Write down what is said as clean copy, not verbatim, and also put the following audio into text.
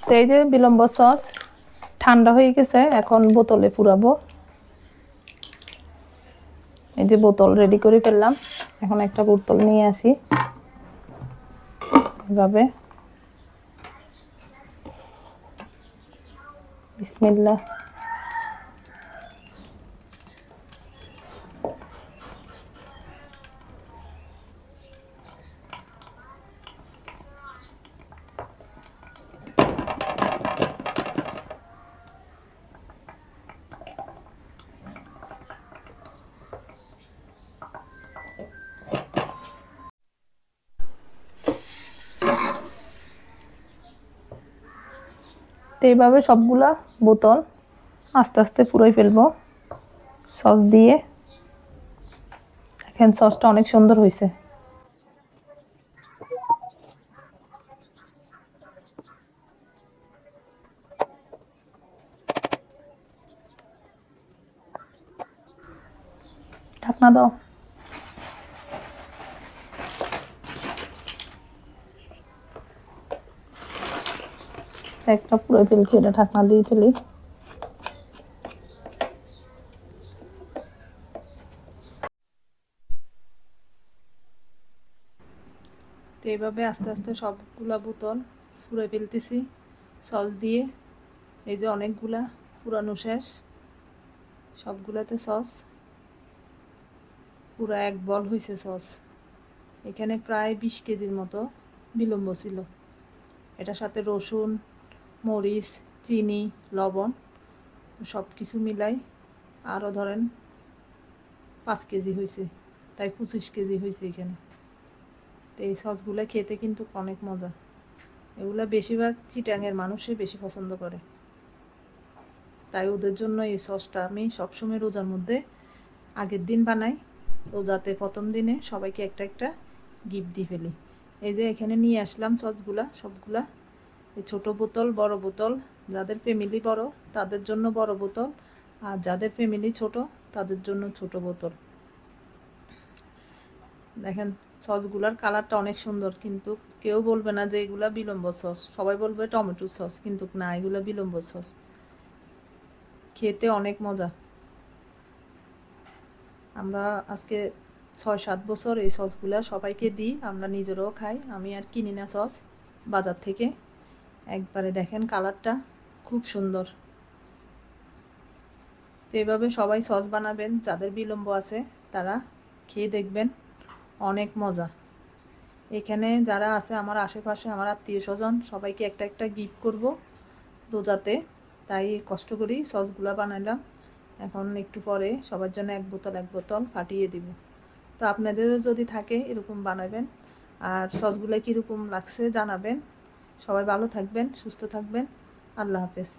তো এই যে বিলম্ব সস ঠান্ডা হয়ে গেছে, এখন বোতলে পুরাবো। এই যে বোতল রেডি করে ফেললাম, এখন একটা বোতল নিয়ে আসি। এভাবে বিসমিল্লাহ। তো এইভাবে সবগুলা বোতল আস্তে আস্তে পুরোই ফেলবো সস দিয়ে। দেখেন সসটা অনেক সুন্দর হয়েছে। ঢাকনা দাও। একটা পুরো ফেলছি, এটা ঢাকনা দিয়ে ফেলি। তো এইভাবে আস্তে আস্তে সবগুলা বোতল পুরো ফেলতেছি সস দিয়ে। এই যে অনেকগুলা পুরানো শেষ, সবগুলাতে সস পুরা এক বল হয়েছে সস। এখানে প্রায় 20 কেজির মতো বিলম্ব ছিল। এটার সাথে রসুন, মরিচ, চিনি, লবণ, তো সব কিছু মিলাই আরও ধরেন 5 কেজি হয়েছে, তাই 25 কেজি হয়েছে এখানে। তো এই সসগুলো খেতে কিন্তু অনেক মজা। এগুলা বেশিরভাগ চিটাঙের মানুষই বেশি পছন্দ করে, তাই ওদের জন্য এই সসটা আমি সবসময় রোজার মধ্যে আগের দিন বানাই। রোজাতে প্রথম দিনে সবাইকে একটা একটা গিফট দিয়ে ফেলি। এই যে এখানে নিয়ে আসলাম সসগুলা সবগুলা। এই ছোটো বোতল, বড় বোতল, যাদের ফ্যামিলি বড় তাদের জন্য বড় বোতল, আর যাদের ফ্যামিলি ছোট তাদের জন্য ছোট বোতল। দেখেন সসগুলার কালারটা অনেক সুন্দর, কিন্তু কেউ বলবে না যে এগুলা বিলম্ব সস, সবাই বলবে টমেটো সস, কিন্তু না, এগুলা বিলম্ব সস। খেতে অনেক মজা। আমরা আজকে 6-7 বছর এই সসগুলা সবাইকে দিই, আমরা নিজেরাও খাই। আমি আর কিনি না সস বাজার থেকে। একবারে দেখেন কালারটা খুব সুন্দর। তো এভাবে সবাই সস বানাবেন, যাদের বিলম্ব আছে তারা খেয়ে দেখবেন, অনেক মজা। এখানে যারা আছে আমার আশেপাশে, আমার আত্মীয় স্বজন, সবাইকে একটা একটা গিফট করব রোজাতে, তাই কষ্ট করি সসগুলা বানাইলাম। এখন একটু পরে সবার জন্য এক বোতল ফাটিয়ে দিব। তো আপনাদেরও যদি থাকে এরকম বানাবেন। আর সসগুলো কীরকম লাগছে জানাবেন। সবাই ভালো থাকবেন, সুস্থ থাকবেন। আল্লাহ হাফেজ।